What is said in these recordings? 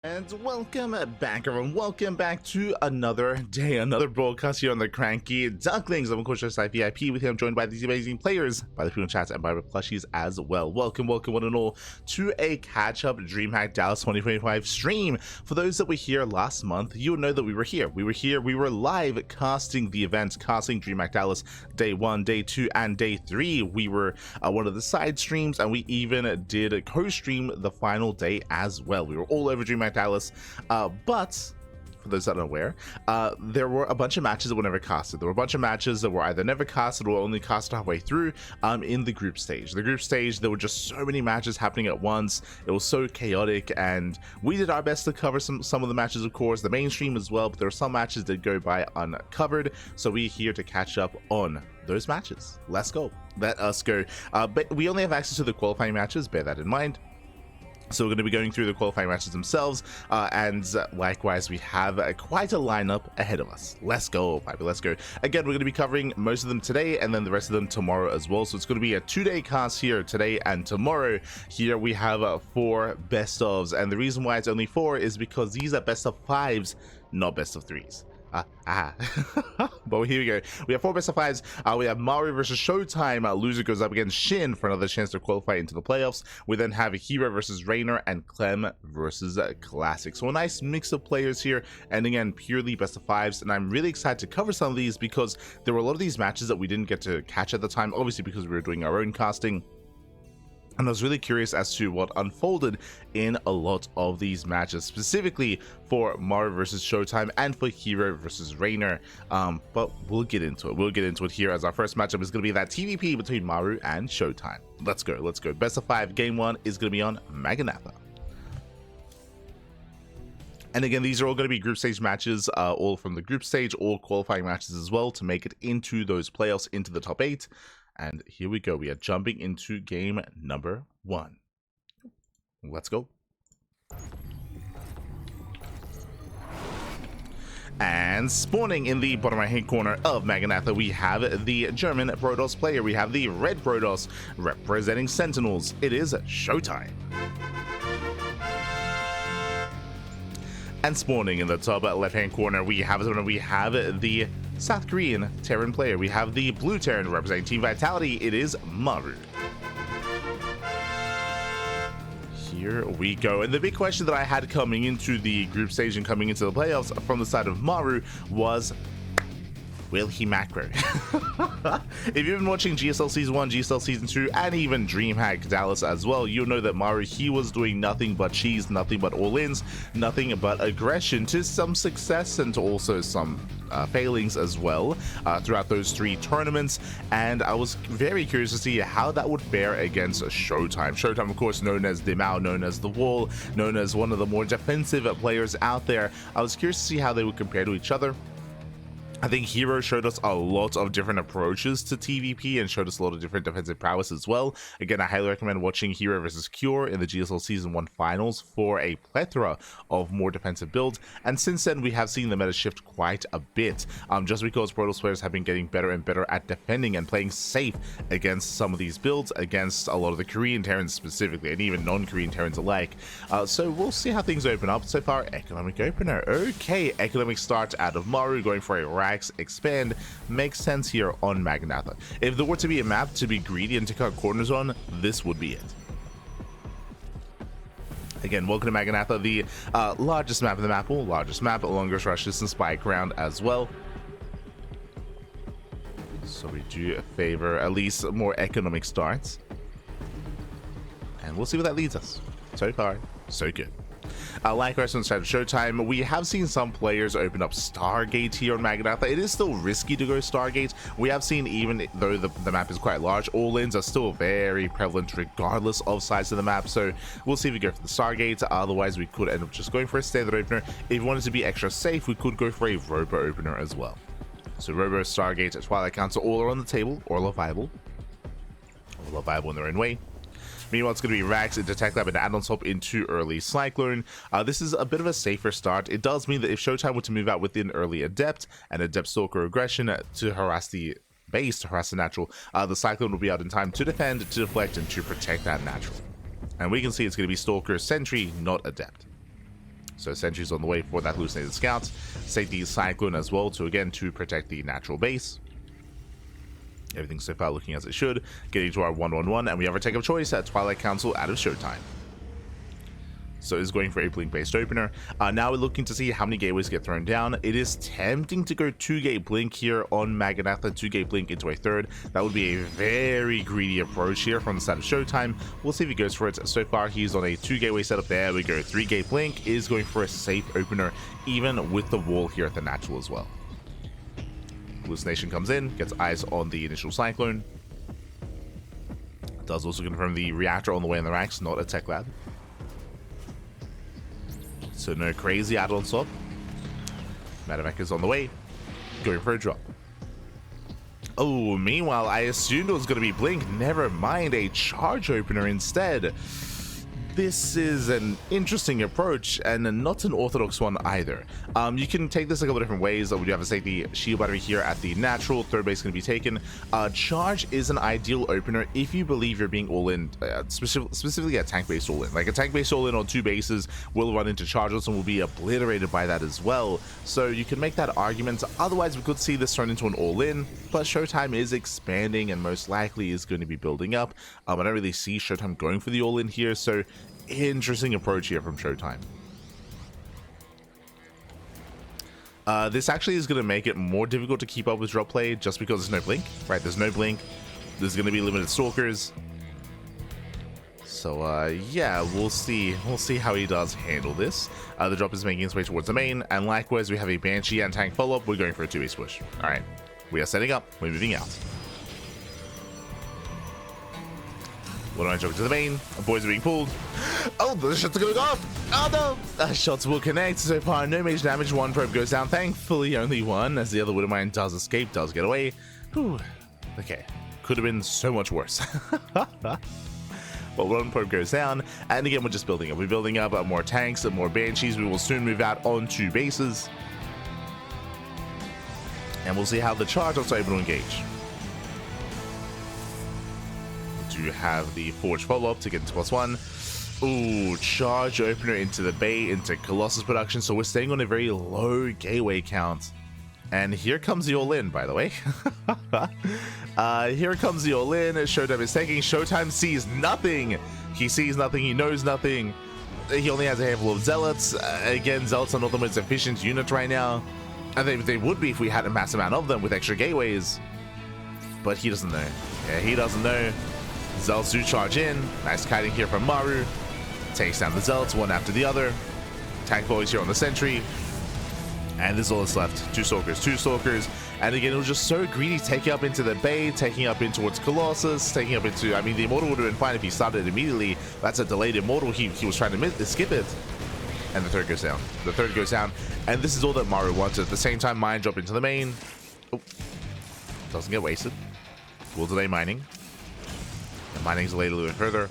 And welcome back, everyone. Welcome back to another day, another broadcast here on the CranKy Ducklings. I'm of course just VIP with him, joined by these amazing players, by the people in chat, and by the plushies as well. Welcome one and all to a catch-up DreamHack Dallas 2025 stream. For those that were here last month, you would know that we were here. We were live casting the event, casting DreamHack Dallas day 1, day 2, and day 3. We were one of the side streams, and we even did co-stream the final day as well. We were all over DreamHack Dallas, but for those that aren't aware, there were a bunch of matches that were never casted. There were a bunch of matches that were either never casted or only casted halfway through in the group stage. The group stage, there were just so many matches happening at once. It was so chaotic, and we did our best to cover some of the matches, of course, the mainstream as well, but there are some matches that go by uncovered, so we're here to catch up on those matches. Let's go. Let us go. But we only have access to the qualifying matches, bear that in mind. So we're going to be going through the qualifying matches themselves, and likewise we have quite a lineup ahead of us. Let's go, Piper, let's go. Again, we're going to be covering most of them today and then the rest of them tomorrow as well. So it's going to be a 2-day cast here today and tomorrow. Here we have 4 best ofs, and the reason why it's only 4 is because these are best of 5s, not best of 3s. But here we go. We have 4 best of 5s. We have Maru versus ShoWTimE. Loser goes up against Shin for another chance to qualify into the playoffs. We then have Hero versus Rainer and Clem versus Classic. So a nice mix of players here, and again, purely best of 5s. And I'm really excited to cover some of these because there were a lot of these matches that we didn't get to catch at the time, obviously because we were doing our own casting. And I was really curious as to what unfolded in a lot of these matches, specifically for Maru versus ShoWTimE and for Hero versus Rainer. But we'll get into it. We'll get into it here, as our first matchup is going to be that TvP between Maru and ShoWTimE. Let's go. Let's go. Best of 5 game 1 is going to be on Maganatha. And again, these are all going to be group stage matches, all from the group stage, all qualifying matches as well to make it into those playoffs, into the top 8. And here we go. We are jumping into game number 1. Let's go. And spawning in the bottom right hand corner of Maganatha, we have the German Protoss player. We have the red Protoss representing Sentinels. It is ShoWTimE. And spawning in the top left hand corner, we have the South Korean Terran player. We have the blue Terran representing Team Vitality. It is Maru. Here we go. And the big question that I had coming into the group stage and coming into the playoffs from the side of Maru was, will he macro? If you've been watching GSL Season 1, GSL Season 2, and even DreamHack Dallas as well, you know that Maru, he was doing nothing but cheese, nothing but all-ins, nothing but aggression, to some success and to also some failings as well throughout those 3 tournaments. And I was very curious to see how that would fare against ShoWTimE. ShoWTimE, of course, known as the Mao, known as the Wall, known as one of the more defensive players out there. I was curious to see how they would compare to each other. I think Hero showed us a lot of different approaches to TvP and showed us a lot of different defensive prowess as well. Again, I highly recommend watching Hero versus Cure in the GSL Season 1 finals for a plethora of more defensive builds. And since then, we have seen the meta shift quite a bit, just because Protoss players have been getting better and better at defending and playing safe against some of these builds, against a lot of the Korean Terrans specifically, and even non-Korean Terrans alike. So we'll see how things open up. So far, economic opener. Okay, economic start out of Maru, going for a expand makes sense here on Maganatha. If there were to be a map to be greedy and to cut corners on, this would be it. Again, welcome to Maganatha, the largest map in the map pool, largest map, longest rush distance by ground as well. So we do favor at least more economic starts, and we'll see where that leads us. So far, so good. Likewise, on the side of ShoWTimE, we have seen some players open up Stargate here on Maganatha. It is still risky to go Stargate. We have seen, even though the map is quite large, all-ins are still very prevalent regardless of size of the map. So we'll see if we go for the Stargate. Otherwise, we could end up just going for a standard opener. If we wanted to be extra safe, we could go for a Robo opener as well. So Robo, Stargate, Twilight Council, all are on the table, all are viable. All are viable in their own way. Meanwhile, it's going to be Rax, Detect Lab, and add-on swap into early Cyclone. This is a bit of a safer start. It does mean that if ShoWTimE were to move out within early Adept and Adept Stalker Aggression to harass the base, to harass the natural, the Cyclone will be out in time to defend, to deflect, and to protect that natural. And we can see it's going to be Stalker Sentry, not Adept. So sentries on the way for that hallucinated scout. Save the cyclone as well to protect the natural base. Everything so far looking as it should. Getting to our 1-1-1, and we have our take of choice at Twilight Council out of ShoWTimE. So it's going for a blink-based opener. Now we're looking to see how many gateways get thrown down. It is tempting to go 2-gate blink here on Maganatha, 2-gate blink into a third. That would be a very greedy approach here from the side of ShoWTimE. We'll see if he goes for it. So far, he's on a 2-gateway setup. There we go. 3-gate blink is going for a safe opener, even with the wall here at the natural as well. Hallucination comes in, gets eyes on the initial cyclone. Does also confirm the reactor on the way in the ranks, not a tech lab. So no crazy add-on swap. Medevac is on the way, going for a drop. Oh, meanwhile, I assumed it was going to be blink. Never mind, a charge opener instead. This is an interesting approach and not an orthodox one either. You can take this a couple of different ways. We do have a safety shield battery here at the natural. Third base going to be taken. Charge is an ideal opener if you believe you're being all in, specifically a tank based all in. Like a tank based all in on 2 bases will run into charges and will be obliterated by that as well. So you can make that argument. Otherwise, we could see this turn into an all in. But ShoWTimE is expanding and most likely is going to be building up. I don't really see ShoWTimE going for the all in here. So interesting approach here from ShoWTimE. This actually is going to make it more difficult to keep up with drop play just because there's no blink, right? There's no blink. There's going to be limited stalkers. So yeah, we'll see how he does handle this. The drop is making its way towards the main, and likewise we have a Banshee and tank follow-up. We're going for a 2-base push. All right, we are setting up. We're moving out. What do I jump to the main? Boys are being pulled. Oh, the shots are going off. Oh no! Shots will connect. So far, no major damage. One probe goes down. Thankfully, only one, as the other Widowmine does escape, does get away. Whew. Okay, could have been so much worse. But one probe goes down, and again, we're just building up. We're building up more tanks and more Banshees. We will soon move out on 2 bases. And we'll see how the charge also able to engage. You have the Forge follow-up to get into +1. Ooh, charge opener into the Bay, into Colossus production. So we're staying on a very low gateway count. And here comes the all-in, by the way. Here comes the all-in. ShoWTimE is taking. ShoWTimE sees nothing. He sees nothing. He knows nothing. He only has a handful of Zealots. Again, Zealots are not the most efficient unit right now. And they would be if we had a mass amount of them with extra gateways. But he doesn't know. Yeah, he doesn't know. Zealots do charge in. Nice kiting here from Maru. Takes down the Zealots one after the other. Tank boys here on the sentry. And this is all that's left. 2 Stalkers. And again, it was just so greedy, taking up into the Bay, taking up in towards Colossus, taking up into, I mean, the Immortal would have been fine if he started immediately. That's a delayed Immortal. He was trying to skip it. And the third goes down. The third goes down. And this is all that Maru wanted. At the same time, mine drop into the main. Oh, doesn't get wasted. Will delay mining. The mining's delayed a little bit further.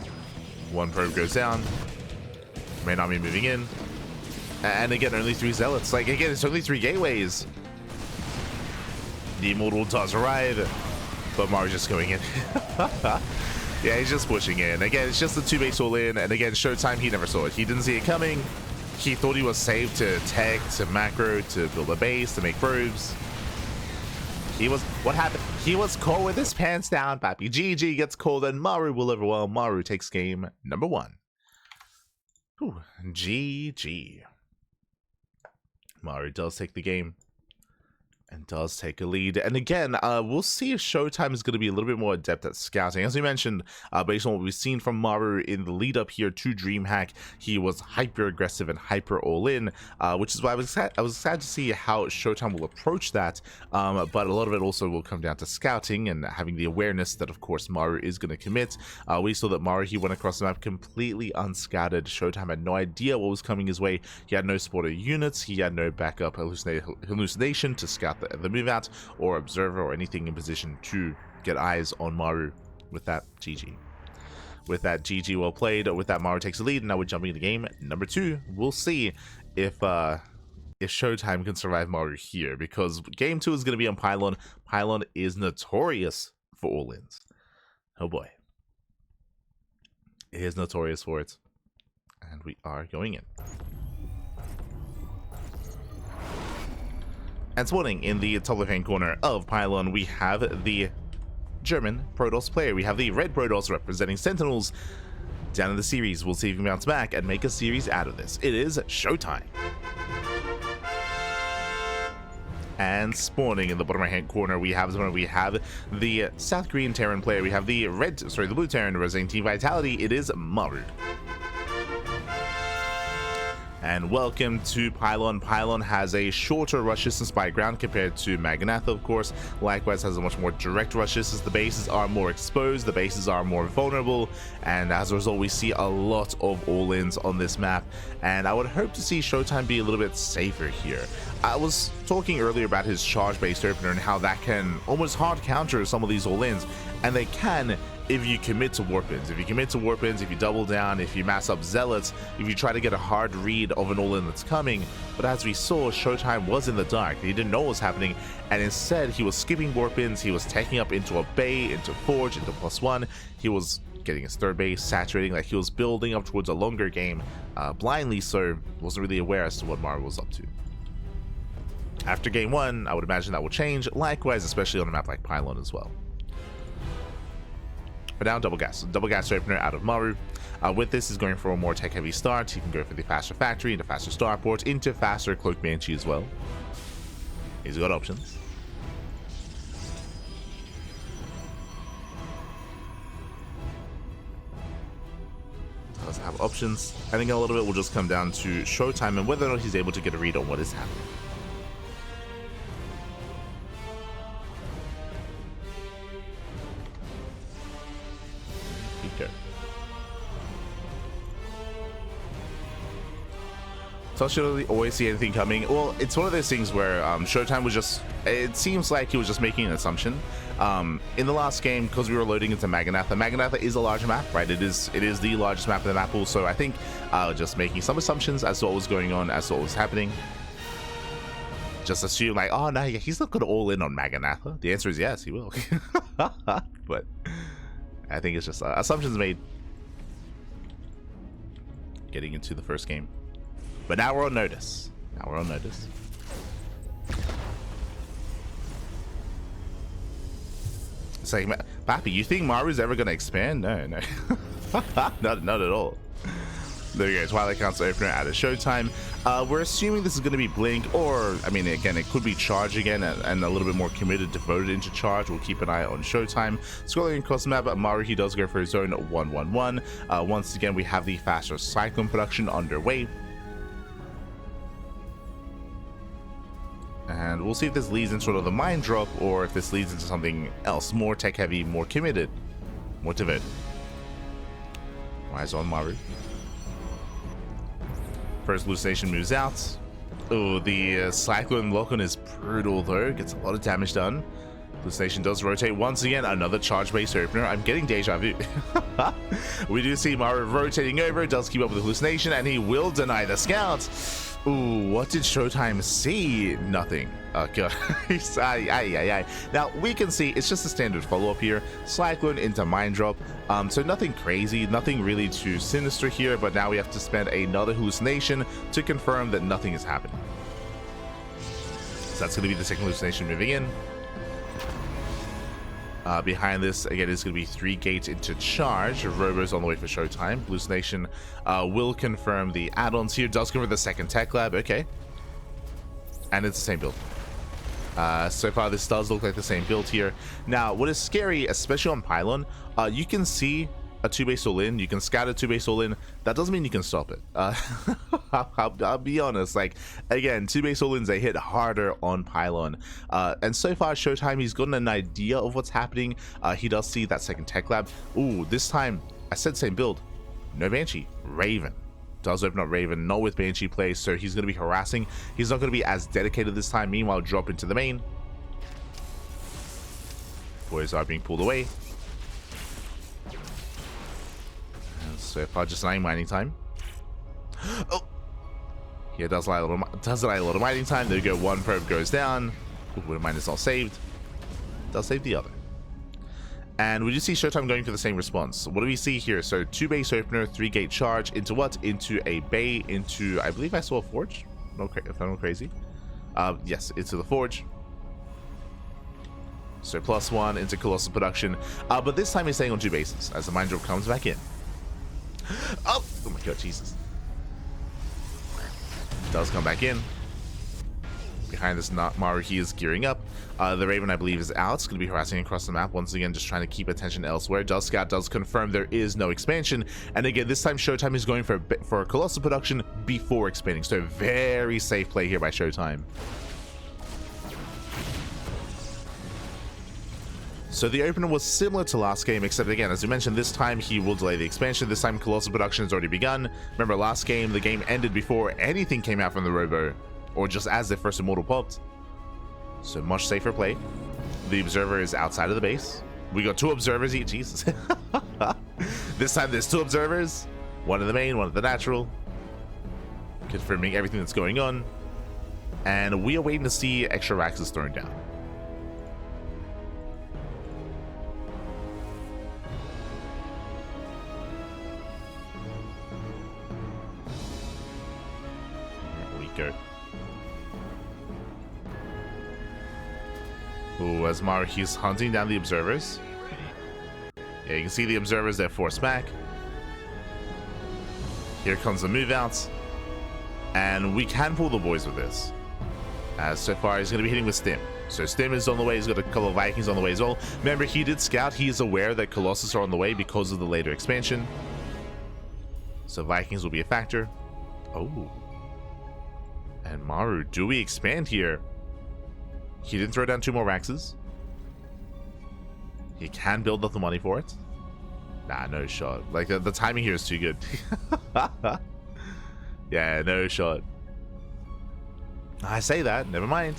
1 probe goes down. May not be moving in. And again, only 3 Zealots. Like, again, it's only 3 gateways. The Immortal does arrive, but Maru's just going in. Yeah, he's just pushing in. Again, it's just the 2-base all in. And again, ShoWTimE, he never saw it. He didn't see it coming. He thought he was safe to tech, to macro, to build a base, to make probes. What happened? He was caught with his pants down. Pappy GG gets called, and Maru will overwhelm. Maru takes game number 1. Whew, GG. Maru does take the game and does take a lead. And again, we'll see if ShoWTimE is going to be a little bit more adept at scouting. As we mentioned, based on what we've seen from Maru in the lead up here to DreamHack, he was hyper aggressive and hyper all in, which is why I was excited to see how ShoWTimE will approach that. But a lot of it also will come down to scouting and having the awareness that, of course, Maru is going to commit. We saw that Maru, he went across the map completely unscouted. ShoWTimE had no idea what was coming his way. He had no spotter units. He had no backup hallucination to scout the move out or observer or anything in position to get eyes on Maru. With that, GG. With that, GG, well played. With that, Maru takes the lead. Now we're jumping into game number 2. We'll see if ShoWTimE can survive Maru here, because game 2 is going to be on Pylon. Pylon is notorious for all-ins. Oh boy. It is notorious for it. And we are going in. And spawning in the top left-hand corner of Pylon, we have the German Protoss player. We have the red Protoss representing Sentinels. Down in the series, we'll see if we can bounce back and make a series out of this. It is ShoWTimE. And spawning in the bottom right-hand corner, we have the South Korean Terran player. We have the blue Terran representing Team Vitality. It is Maru. And welcome to Pylon. Pylon has a shorter rush distance by ground compared to Maganatha, of course. Likewise, has a much more direct rush distance. The bases are more exposed, the bases are more vulnerable, and as a result, we see a lot of all-ins on this map. And I would hope to see ShoWTimE be a little bit safer here. I was talking earlier about his charge-based opener and how that can almost hard counter some of these all-ins, and they can if you commit to warp-ins. If you commit to warp-ins, if you double down, if you mass up zealots, if you try to get a hard read of an all-in that's coming. But as we saw, ShoWTimE was in the dark. He didn't know what was happening, and instead he was skipping warp-ins. He was taking up into a bay, into forge, into +1. He was getting his third base, saturating, like he was building up towards a longer game, blindly, so wasn't really aware as to what Maru was up to. After game 1, I would imagine that will change, likewise, especially on a map like Pylon as well. But now double gas opener out of Maru. With this, he's going for a more tech-heavy start. He can go for the faster factory, into faster starport, into faster cloak banshee as well. He's got options. Does have options. I think a little bit will just come down to ShoWTimE and whether or not he's able to get a read on what is happening. So I should always see anything coming. Well, it's one of those things where ShoWTimE was just, it seems like he was just making an assumption. In the last game, because we were loading into Maganatha, Maganatha is a large map, right? It is the largest map in the map pool, so I think just making some assumptions as to what was going on, as to what was happening. Just assume like, oh no, he's not going to all in on Maganatha. The answer is yes, he will. But I think it's just assumptions made getting into the first game. But now we're on notice. It's like, Pappy, you think Maru's ever gonna expand? No. not at all. There you go, Twilight Council opener out of ShoWTimE. We're assuming this is gonna be Blink, or, I mean, again, it could be Charge again, and a little bit more committed, devoted into Charge. We'll keep an eye on ShoWTimE. Scrolling across the map, Maru, he does go for his own 1-1-1. Once again, we have the faster Cyclone production underway. And we'll see if this leads into sort of the mine drop, or if this leads into something else, more tech heavy, more committed, more devoted. Eyes on Maru. First hallucination moves out. Oh, the Cyclone lock-on is brutal though, gets a lot of damage done. Hallucination does rotate once again, another charge-based opener. I'm getting deja vu. We do see Maru rotating over, does keep up with the hallucination, and he will deny the scout. Ooh, what did ShoWTimE see? Nothing. Oh god. Now we can see it's just a standard follow-up here. Cyclone into mine drop. So nothing crazy, nothing really too sinister here, but now we have to spend another hallucination to confirm that nothing is happening. So that's going to be the second hallucination moving in. Behind this, again, is going to be 3 gates into charge. Robo's on the way for ShoWTimE. Hallucination will confirm the add-ons here. Does confirm the second tech lab. Okay. And it's the same build. So far, this does look like the same build here. Now, what is scary, especially on Pylon, you can see a 2-base all-in. You can scout a 2-base all-in. That doesn't mean you can stop it. I'll be honest. Like, again, 2-base all-ins, they hit harder on Pylon. And so far, ShoWTimE, he's gotten an idea of what's happening. He does see that second tech lab. Ooh, this time, I said same build. No Banshee. Raven. Does open up Raven, not with Banshee play, so he's going to be harassing. He's not going to be as dedicated this time. Meanwhile, drop into the main. Boys are being pulled away. So far, just an mining time. Oh, yeah, does lie a lot of mining time. There you go. One probe goes down. Ooh, mine is not saved. Does save the other. And we just see ShoWTimE going for the same response. What do we see here? So 2-base opener, 3-gate charge into what? Into a bay. Into, I believe I saw a forge. If I'm not crazy. Yes, into the Forge. So +1 into Colossal Production. But this time he's staying on 2 bases as the Mind Drop comes back in. Oh my god, Jesus. Does come back in. Behind this Maru, he is gearing up. The Raven, I believe, is out. It's going to be harassing across the map. Once again, just trying to keep attention elsewhere. Does scout, does confirm there is no expansion. And again, this time ShoWTimE is going for a Colossal Production before expanding. So very safe play here by ShoWTimE. So the opener was similar to last game, except again, as we mentioned, this time he will delay the expansion. This time Colossal Production has already begun. Remember, last game, the game ended before anything came out from the Robo, or just as their first Immortal popped. So much safer play. The Observer is outside of the base. We got 2 Observers each. Jesus. This time there's 2 Observers. One in the main, one in the natural. Confirming everything that's going on. And we are waiting to see extra Raxes thrown down. Go. Ooh, as Maru, he's hunting down the Observers. Yeah, you can see the Observers, they're forced back. Here comes the move out. And we can pull the boys with this. As so far, he's going to be hitting with Stim. So Stim is on the way, he's got a couple of Vikings on the way as well. Remember, he did scout, he is aware that Colossus are on the way because of the later expansion. So Vikings will be a factor. Oh. And Maru, do we expand here? He didn't throw down 2 more Raxes. He can build up the money for it. Nah, no shot. Like, the timing here is too good. Yeah, no shot. I say that, never mind.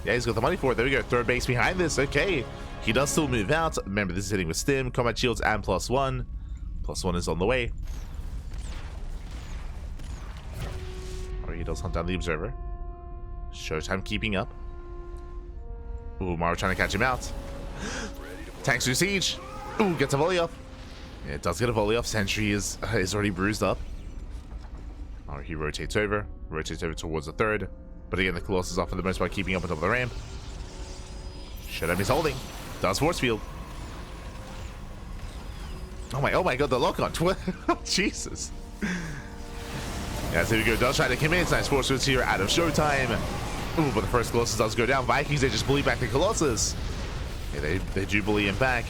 Yeah, he's got the money for it. There we go, 3rd base behind this. Okay. He does still move out. Remember, this is hitting with Stim, Combat Shields, and +1. +1 is on the way. He does hunt down the Observer. ShoWTimE keeping up. Ooh, Maru trying to catch him out. Tanks through siege. Ooh, gets a volley off. Yeah, it does get a volley off. Sentry is already bruised up. Maru, he rotates over towards the 3rd. But again, the Colossus are for the most part keeping up on top of the ramp. ShoWTimE is holding. Does force field. Oh my god, the lock on. Jesus. Yeah, so here we go. Does try to commit. Nice force fields here out of ShoWTimE. Ooh, but the first Colossus does go down. Vikings, they just bully back the Colossus. Yeah, they do bully him back.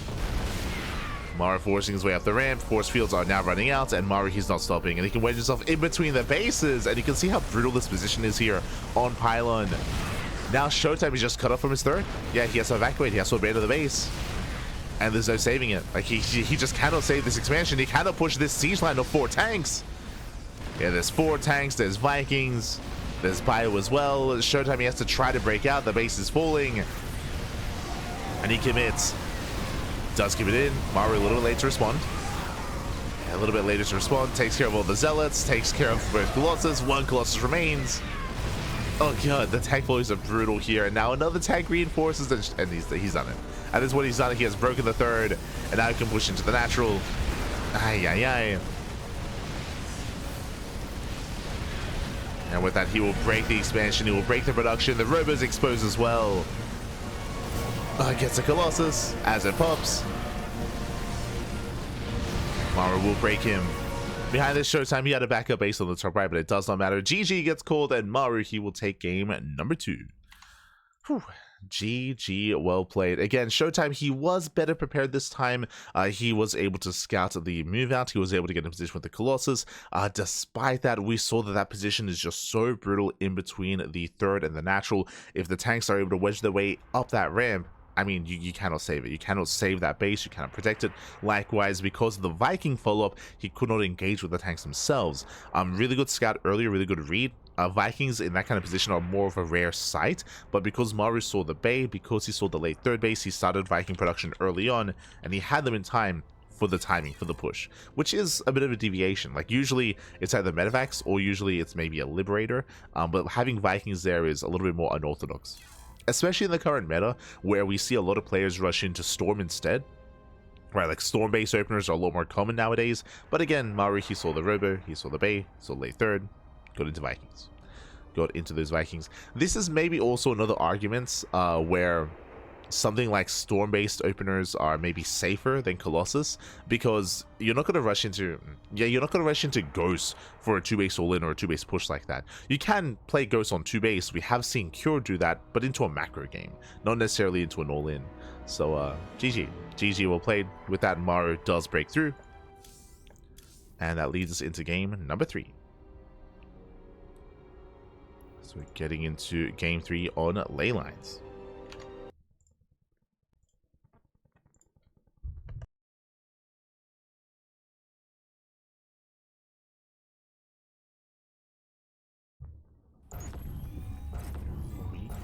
Maru forcing his way up the ramp. Force fields are now running out, and Maru, he's not stopping. And he can wedge himself in between the bases. And you can see how brutal this position is here on Pylon. Now ShoWTimE is just cut off from his 3rd. Yeah, he has to evacuate. He has to abandon the base. And there's no saving it. Like, he just cannot save this expansion. He cannot push this siege line of 4 tanks. Yeah, there's 4 tanks, there's Vikings, there's Bio as well. ShoWTimE, he has to try to break out, the base is falling. And he commits. Does keep it in. Maru a little bit late to respond. Yeah, a little bit later to respond. Takes care of all the Zealots, takes care of both Colossus. 1 Colossus remains. Oh god, the tank volleys are brutal here. And now another tank reinforces, and he's done it. And this is what he's done. He has broken the 3rd, and now he can push into the natural. Ay, ay, ay. And with that, he will break the expansion, he will break the production. The Robo's exposed as well. Gets a Colossus as it pops. Maru will break him. Behind this ShoWTimE, he had a backup base on the top right, but it does not matter. GG gets called, and Maru, he will take game number 2. Whew. GG, well played. Again, ShoWTimE, he was better prepared this time. He was able to scout the move out. He was able to get in position with the Colossus. Despite that, we saw that that position is just so brutal in between the 3rd and the natural. If the tanks are able to wedge their way up that ramp, I mean, you cannot save it. You cannot save that base. You cannot protect it. Likewise, because of the Viking follow-up, he could not engage with the tanks themselves. Really good scout earlier, really good read. Vikings in that kind of position are more of a rare sight, but because Maru saw the bay, because he saw the late 3rd base, he started Viking production early on, and he had them in time for the timing, for the push, which is a bit of a deviation. Like, usually it's either Medivacs or usually it's maybe a Liberator, but having Vikings there is a little bit more unorthodox. Especially in the current meta, where we see a lot of players rush into Storm instead. Right, like Storm-based openers are a lot more common nowadays, but again, Maru, he saw the Robo, he saw the Bay, he saw late 3rd, got into Vikings. got into those Vikings. This is maybe also another argument where something like storm-based openers are maybe safer than Colossus, because you're not going to rush into Ghost for a 2-base all-in or a 2-base push like that. You can play Ghost on 2-base. We have seen Cure do that, but into a macro game, not necessarily into an all-in. So GG well played. With that, Maru does break through, and that leads us into game number 3. So we're getting into game 3 on ley lines.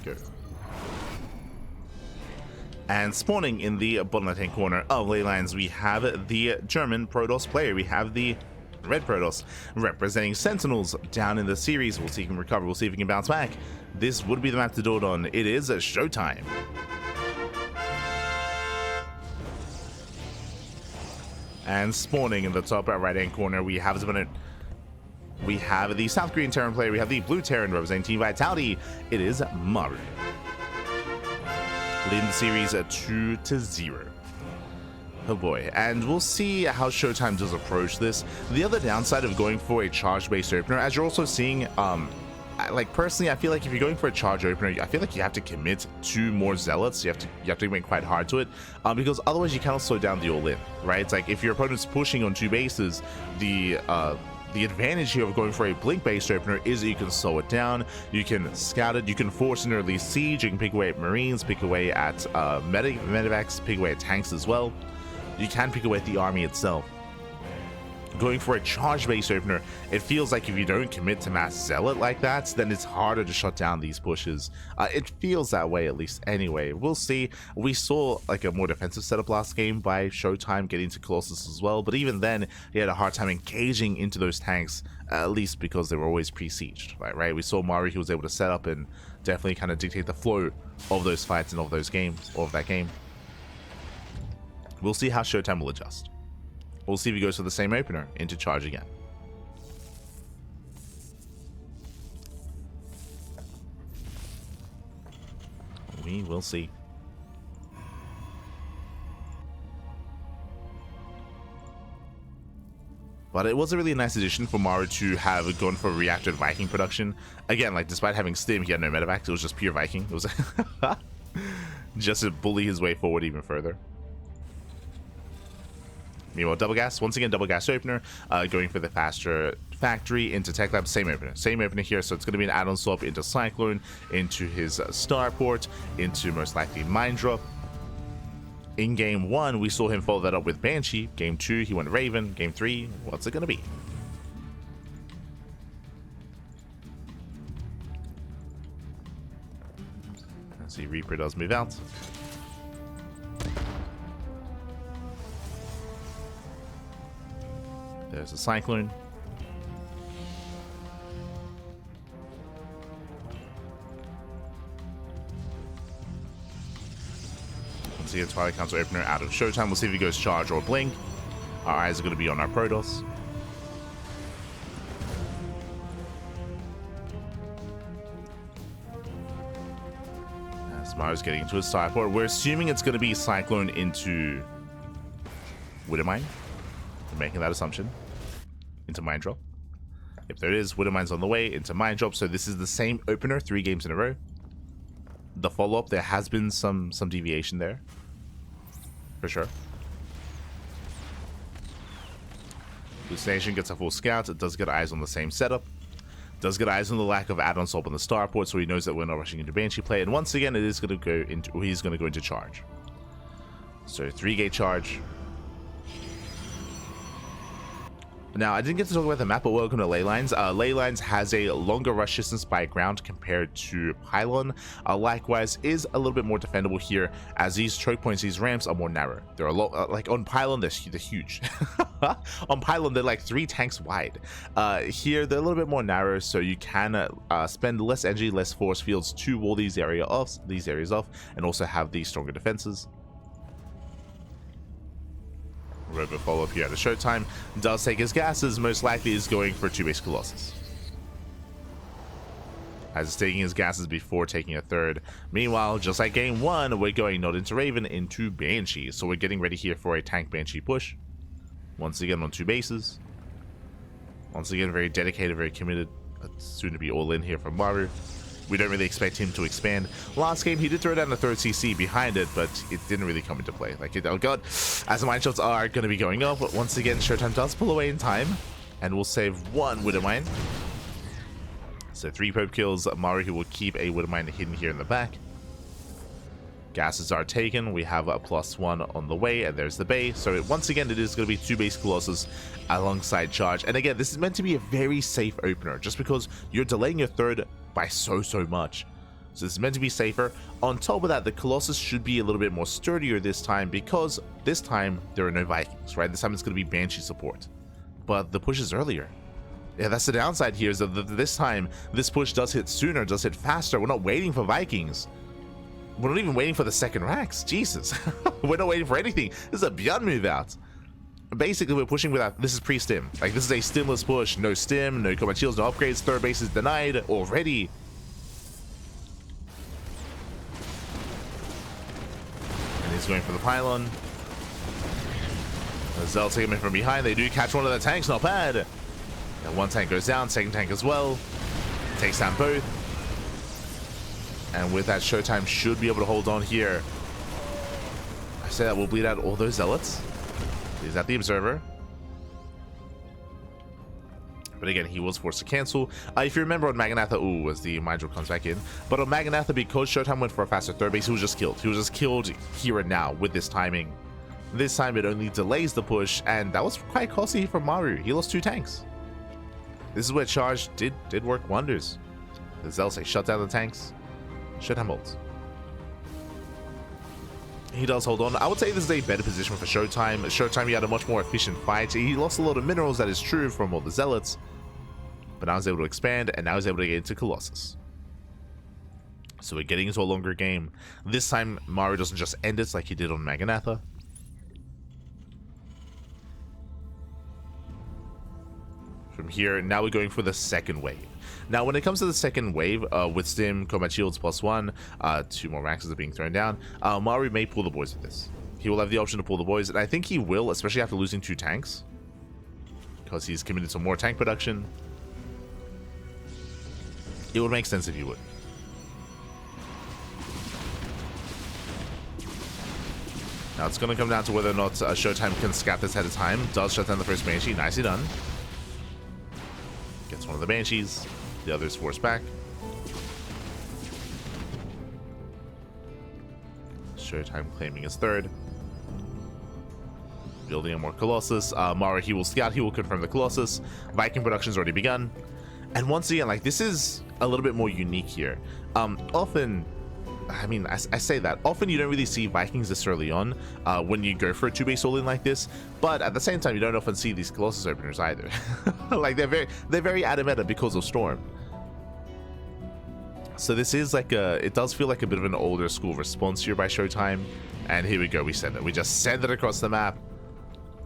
Go. And spawning in the bottom left-hand corner of ley lines, we have the German Protoss player. We have the Red Protoss representing Sentinels down in the series. We'll see if he can recover. We'll see if he can bounce back. This would be the map to do it on. It is ShoWTimE. And spawning in the top right-hand corner, we have the South Korean Terran player. We have the Blue Terran representing Team Vitality. It is Maru. Leading the series at 2-0. Oh boy. And we'll see how ShoWTimE does approach this. The other downside of going for a charge-based opener, as you're also seeing, like personally, I feel like if you're going for a charge opener, I feel like you have to commit to more zealots. You have to make quite hard to it, because otherwise you cannot slow down the all-in, right? It's like if your opponent's pushing on 2 bases, the advantage here of going for a blink-based opener is that you can slow it down, you can scout it, you can force an early siege, you can pick away at Marines, pick away at medevacs, pick away at tanks as well. You can pick away at the army itself. Going for a charge-based opener, it feels like if you don't commit to mass zealot like that, then it's harder to shut down these pushes. It feels that way, at least anyway. We'll see. We saw like a more defensive setup last game by ShoWTimE getting to Colossus as well, but even then he had a hard time engaging into those tanks, at least because they were always pre-sieged, right? We saw Maru, he was able to set up and definitely kind of dictate the flow of those fights and of those games, or of that game. We'll see how ShoWTimE will adjust. We'll see if he goes for the same opener into charge again. We will see. But it was a really nice addition for Maru to have gone for reactive Viking production. Again, like despite having Stim, he had no medevacs. It was just pure Viking. It was just to bully his way forward even further. Meanwhile, double gas, once again, double gas opener, going for the faster factory into tech lab, same opener here. So it's going to be an add-on swap into Cyclone, into his starport, into most likely mine drop. In game 1, we saw him follow that up with Banshee. Game 2, he went Raven. Game 3, what's it going to be? Let's see, Reaper does move out. There's a Cyclone. Let's see a Twilight Council opener out of ShoWTimE. We'll see if he goes charge or blink. Our eyes are going to be on our Protoss. As Maru's getting into his starport, we're assuming it's going to be Cyclone into Widowmine. We're making that assumption. Into mine drop. If there is, Widowmine's on the way into mine drop. So this is the same opener 3 games in a row. The follow-up, there has been some deviation there, for sure. Hallucination gets a full scout. It does get eyes on the same setup. Does get eyes on the lack of add-on swap on the starport, so he knows that we're not rushing into Banshee play. And once again, it is going to go into, he's going to go into charge. So 3-gate charge. Now, I didn't get to talk about the map, but welcome to Ley Lines. Ley Lines has a longer rush distance by ground compared to Pylon. Likewise, is a little bit more defendable here, as these choke points, these ramps are more narrow. They're a lot, like on Pylon, they're huge. On Pylon, they're like 3 tanks wide. Here, they're a little bit more narrow, so you can spend less energy, less force fields to wall these areas off, and also have these stronger defenses. Robo follow-up here at the ShoWTimE does take his gases, most likely is going for 2-base Colossus. as he's taking his gases before taking a third. Meanwhile, just like game 1, we're going not into Raven, into Banshee. So we're getting ready here for a tank Banshee push. Once again on 2 bases. Once again, very dedicated, very committed. Soon to be all in here from Maru. We don't really expect him to expand. Last game, he did throw down the 3rd CC behind it, but it didn't really come into play. Like, oh god, as the mine shots are going to be going up, but once again, ShoWTimE does pull away in time, and we'll save 1 Widow Mine. So 3 probe kills. Maru, who will keep a Widow Mine hidden here in the back. Gases are taken. We have a +1 on the way, and there's the bay. So once again, it is going to be 2 base Colossus alongside charge. And again, this is meant to be a very safe opener, just because you're delaying your 3rd by so much. So this is meant to be safer. On top of that, the Colossus should be a little bit more sturdier this time, because this time there are no Vikings, right? This time it's going to be Banshee support. But the push is earlier. Yeah, that's the downside here, is that this time this push does hit sooner, does hit faster. We're not waiting for Vikings. We're not even waiting for the 2nd racks. Jesus. We're not waiting for anything. This is a beyond move out. Basically, we're pushing without... This is pre-stim. Like, this is a stimless push. No stim, no combat shields, no upgrades. 3rd base is denied already. And he's going for the pylon. Zell taking him in from behind. They do catch one of the tanks. Not bad. And 1 tank goes down. 2nd tank as well. Takes down both. And with that, ShoWTimE should be able to hold on here. I say that we'll bleed out all those zealots. He's at the observer. But again, he was forced to cancel. If you remember on Maganatha, ooh, as the Mind Drill comes back in. But on Maganatha, because ShoWTimE went for a faster 3rd base, he was just killed. He was just killed here and now with this timing. This time it only delays the push, and that was quite costly for Maru. He lost 2 tanks. This is where charge did work wonders. The Zell say shut down the tanks. ShoWTimE holds. He does hold on. I would say this is a better position for ShoWTimE. ShoWTimE, he had a much more efficient fight. He lost a lot of minerals, that is true, from all the zealots. But now he's able to expand, and now he's able to get into Colossus. So we're getting into a longer game. This time, Maru doesn't just end it like he did on Maganatha. From here, now we're going for the 2nd wave. Now, when it comes to the 2nd wave, with stim, combat shields +1, 2 more maxes are being thrown down, Maru may pull the boys with this. He will have the option to pull the boys, and I think he will, especially after losing 2 tanks, because he's committed to more tank production. It would make sense if he would. Now, it's going to come down to whether or not ShoWTimE can scat this ahead of time. Does shut down the 1st Banshee. Nicely done. Gets one of the Banshees. The other's forced back. ShoWTimE claiming his 3rd. Building a more Colossus. Maru, he will scout. He will confirm the Colossus. Viking production's already begun. And once again, like, this is a little bit more unique here. Often, I mean, I say that. Often you don't really see Vikings this early on when you go for a 2-base all-in like this. But at the same time, you don't often see these Colossus openers either. Like, they're very out of meta because of Storm. So this is like it does feel like a bit of an older school response here by ShoWTimE. And here we go, we send it. We just send it across the map.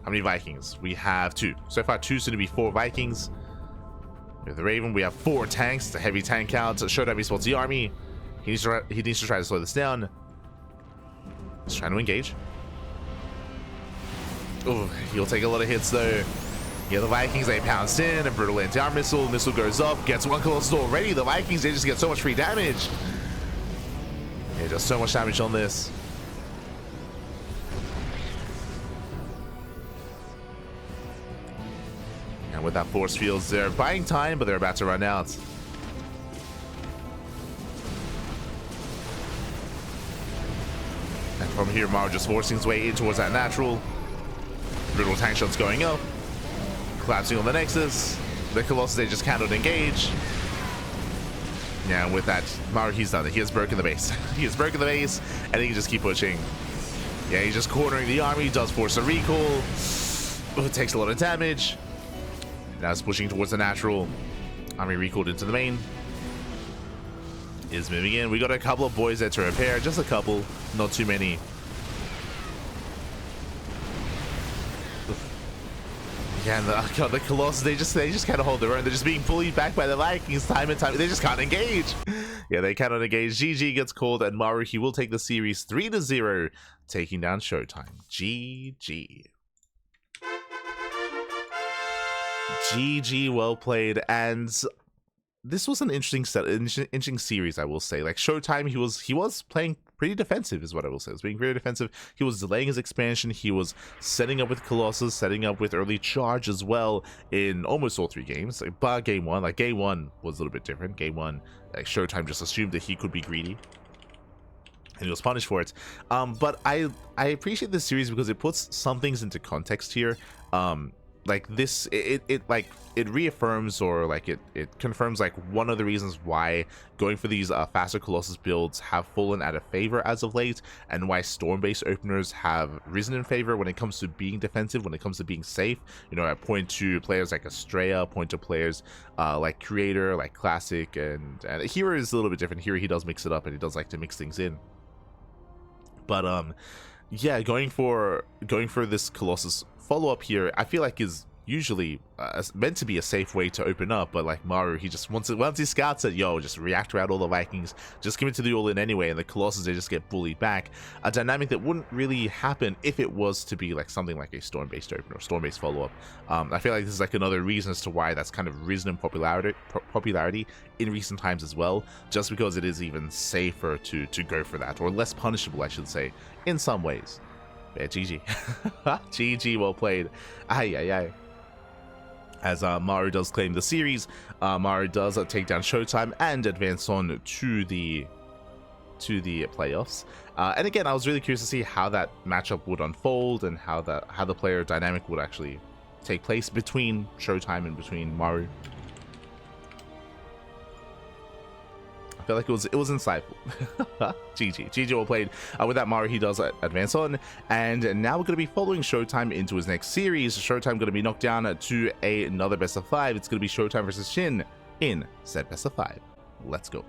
How many Vikings? We have 2. So far, 2, soon to be 4 Vikings. We have the Raven, we have 4 tanks. It's a heavy tank count. ShoWTimE spots the army. He needs to try to slow this down. He's trying to engage. Oh, he'll take a lot of hits though. Yeah, the Vikings, they pounced in. A brutal anti-armor missile. Missile goes up. Gets 1 Colossus already. The Vikings, they just get so much free damage. Yeah, just so much damage on this. And with that force fields, they're buying time, but they're about to run out. And from here, Maru just forcing his way in towards that natural. Brutal tank shots going up. Collapsing on the Nexus. The Colossus, they just cannot engage. Yeah, and with that, Maru, he's done it. He has broken the base. He has broken the base, and he can just keep pushing. Yeah, he's just cornering the army. Does force a recall. Oh, it takes a lot of damage. Now it's pushing towards the natural. Army recalled into the main. Is moving in. We got a couple of boys there to repair. Just a couple. Not too many. Yeah, and the Colossus, they just kind of hold their own. They're just being bullied back by the Vikings time and time. They just can't engage. Yeah, they cannot engage. GG gets called, and Maru, he will take the series 3-0, taking down ShoWTimE. GG. GG, well played. And this was an interesting series, I will say. Like ShoWTimE, he was playing pretty defensive, is what I will say. He was being very defensive. He was delaying his expansion. He was setting up with Colossus, setting up with early charge as well in almost all 3 games. Like, bar game 1, like game 1 was a little bit different. Game 1, like ShoWTimE just assumed that he could be greedy, and he was punished for it. But I appreciate this series because it puts some things into context here. Like this, it reaffirms, or like it confirms, like one of the reasons why going for these faster Colossus builds have fallen out of favor as of late, and why storm-based openers have risen in favor when it comes to being defensive, when it comes to being safe. You know, I point to players like Estrella, point to players like Creator, like Classic, and Hero is a little bit different. Here he does mix it up, and he does like to mix things in. But yeah, going for this Colossus follow-up here, I feel like is usually meant to be a safe way to open up, but like Maru, he just once he scouts it, yo, just react around all the Vikings, just commit to the all-in anyway, and the Colossus, they just get bullied back. A dynamic that wouldn't really happen if it was to be like something like a storm-based opener or storm-based follow-up. I feel like this is like another reason as to why that's kind of risen in popularity in recent times as well, just because it is even safer to go for that, or less punishable, I should say, in some ways. Yeah, GG. GG, well played. Aye. As Maru does claim the series, Maru does take down ShoWTimE and advance on to the playoffs. And again, I was really curious to see how that matchup would unfold, and how the player dynamic would actually take place between ShoWTimE and between Maru. I feel like it was insightful. GG well played. With that, Maru, he does advance on, and now we're going to be following ShoWTimE into his next series. ShoWTimE going to be knocked down to another best of 5. It's going to be ShoWTimE versus Shin in said best of 5. Let's go.